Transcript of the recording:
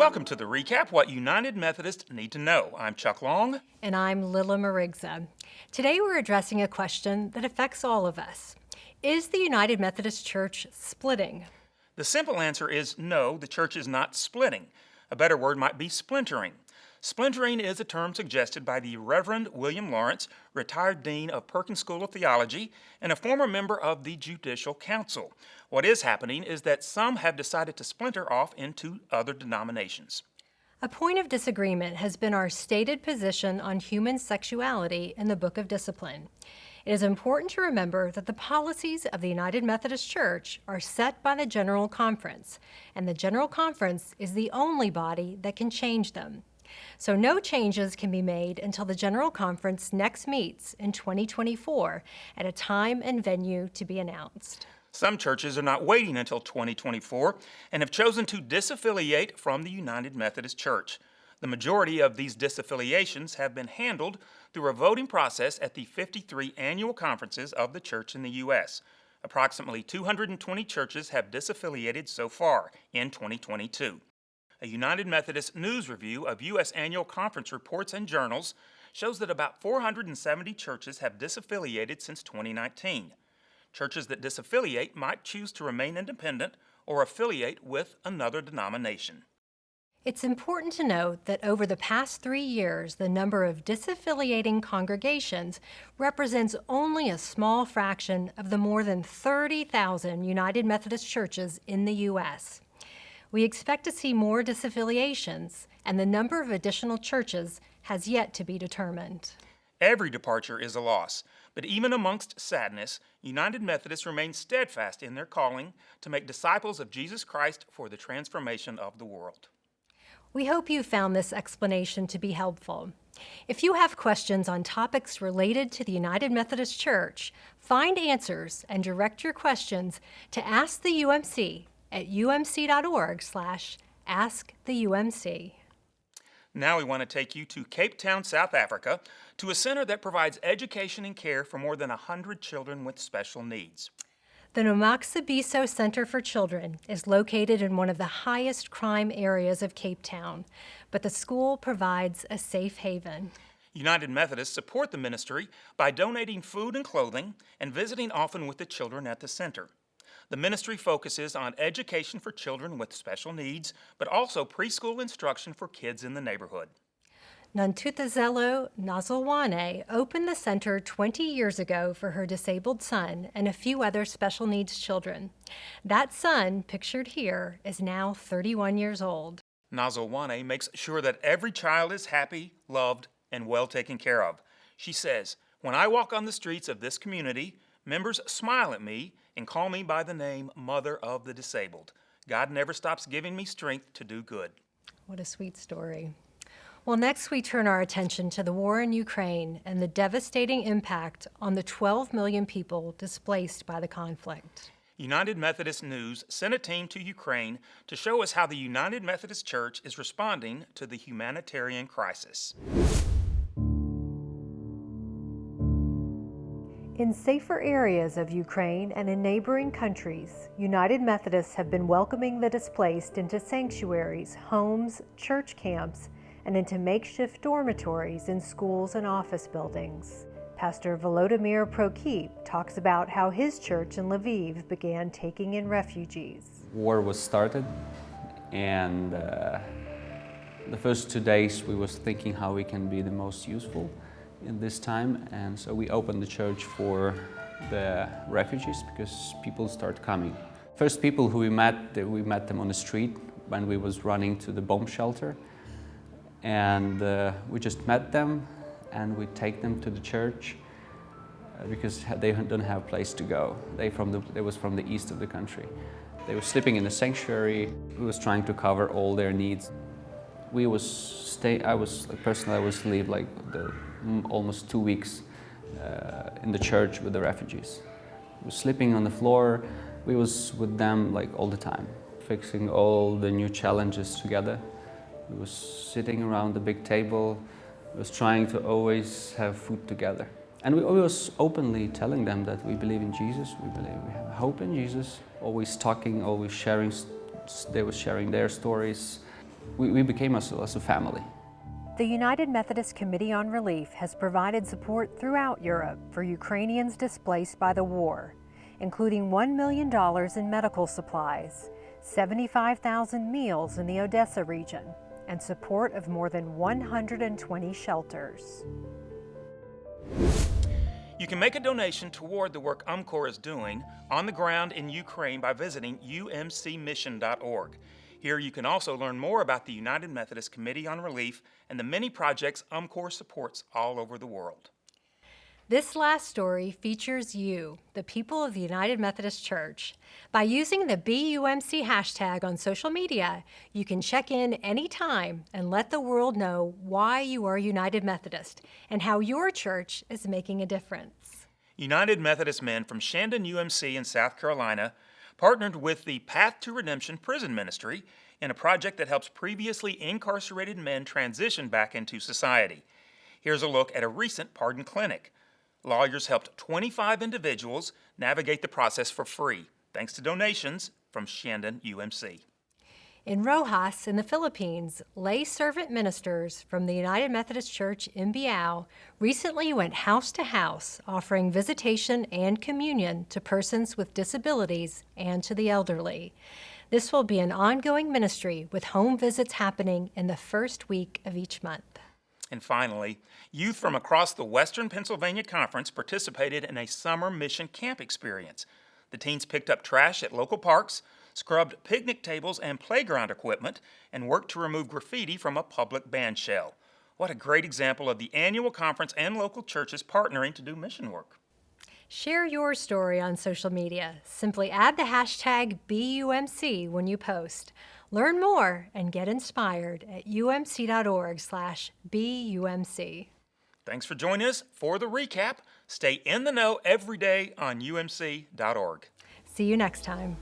Welcome to the recap, What United Methodists Need to Know. I'm Chuck Long. And I'm Lila Marigza. Today we're addressing a question that affects all of us. Is the United Methodist Church splitting? The simple answer is no, the church is not splitting. A better word might be splintering. Splintering is a term suggested by the Reverend William Lawrence, retired dean of Perkins School of Theology and a former member of the Judicial Council. What is happening is that some have decided to splinter off into other denominations. A point of disagreement has been our stated position on human sexuality in the Book of Discipline. It is important to remember that the policies of the United Methodist Church are set by the General Conference, and the General Conference is the only body that can change them. So no changes can be made until the General Conference next meets in 2024 at a time and venue to be announced. Some churches are not waiting until 2024 and have chosen to disaffiliate from the United Methodist Church. The majority of these disaffiliations have been handled through a voting process at the 53 annual conferences of the church in the U.S. Approximately 220 churches have disaffiliated so far in 2022. A United Methodist news review of U.S. annual conference reports and journals shows that about 470 churches have disaffiliated since 2019. Churches that disaffiliate might choose to remain independent or affiliate with another denomination. It's important to note that over the past 3 years, the number of disaffiliating congregations represents only a small fraction of the more than 30,000 United Methodist churches in the U.S. We expect to see more disaffiliations, and the number of additional churches has yet to be determined. Every departure is a loss, but even amongst sadness, United Methodists remain steadfast in their calling to make disciples of Jesus Christ for the transformation of the world. We hope you found this explanation to be helpful. If you have questions on topics related to the United Methodist Church, find answers and direct your questions to Ask the UMC at umc.org/asktheumc. Now we want to take you to Cape Town, South Africa, to a center that provides education and care for more than 100 children with special needs. The Nomaksabiso Center for Children is located in one of the highest crime areas of Cape Town, but the school provides a safe haven. United Methodists support the ministry by donating food and clothing and visiting often with the children at the center. The ministry focuses on education for children with special needs, but also preschool instruction for kids in the neighborhood. Nantutazelo Nazalwane opened the center 20 years ago for her disabled son and a few other special needs children. That son, pictured here, is now 31 years old. Nazalwane makes sure that every child is happy, loved, and well taken care of. She says, "When I walk on the streets of this community, members smile at me and call me by the name Mother of the Disabled. God never stops giving me strength to do good." What a sweet story. Well, next we turn our attention to the war in Ukraine and the devastating impact on the 12 million people displaced by the conflict. United Methodist News sent a team to Ukraine to show us how the United Methodist Church is responding to the humanitarian crisis. In safer areas of Ukraine and in neighboring countries, United Methodists have been welcoming the displaced into sanctuaries, homes, church camps, and into makeshift dormitories in schools and office buildings. Pastor Volodymyr Prokip talks about how his church in Lviv began taking in refugees. War was started, and the first 2 days we was thinking how we can be the most useful in this time, and so we opened the church for the refugees because people start coming. First people who we met them on the street when we was running to the bomb shelter, and we just met them and we take them to the church because they don't have a place to go. They was from the east of the country. They were sleeping in the sanctuary. We was trying to cover all their needs. I was leave like almost 2 weeks in the church with the refugees. We was sleeping on the floor. We was with them like all the time, fixing all the new challenges together. We was sitting around the big table. We was trying to always have food together. And we always openly telling them that we believe in Jesus, we have hope in Jesus, always talking, always sharing. They were sharing their stories. we became as a family. The United Methodist Committee on Relief has provided support throughout Europe for Ukrainians displaced by the war, including $1 million in medical supplies, 75,000 meals in the Odessa region, and support of more than 120 shelters. You can make a donation toward the work UMCOR is doing on the ground in Ukraine by visiting BeUMCmission.org. Here you can also learn more about the United Methodist Committee on Relief and the many projects UMCOR supports all over the world. This last story features you, the people of the United Methodist Church. By using the BeUMC hashtag on social media, you can check in anytime and let the world know why you are United Methodist and how your church is making a difference. United Methodist men from Shandon UMC in South Carolina partnered with the Path to Redemption Prison Ministry in a project that helps previously incarcerated men transition back into society. Here's a look at a recent pardon clinic. Lawyers helped 25 individuals navigate the process for free, thanks to donations from Shandon UMC. In Rojas, in the Philippines, lay servant ministers from the United Methodist Church in BeUMC recently went house to house offering visitation and communion to persons with disabilities and to the elderly. This will be an ongoing ministry with home visits happening in the first week of each month. And finally, youth from across the Western Pennsylvania Conference participated in a summer mission camp experience. The teens picked up trash at local parks, scrubbed picnic tables and playground equipment, and worked to remove graffiti from a public band shell. What a great example of the annual conference and local churches partnering to do mission work. Share your story on social media. Simply add the hashtag BeUMC when you post. Learn more and get inspired at umc.org/BeUMC. Thanks for joining us for the recap. Stay in the know every day on umc.org. See you next time.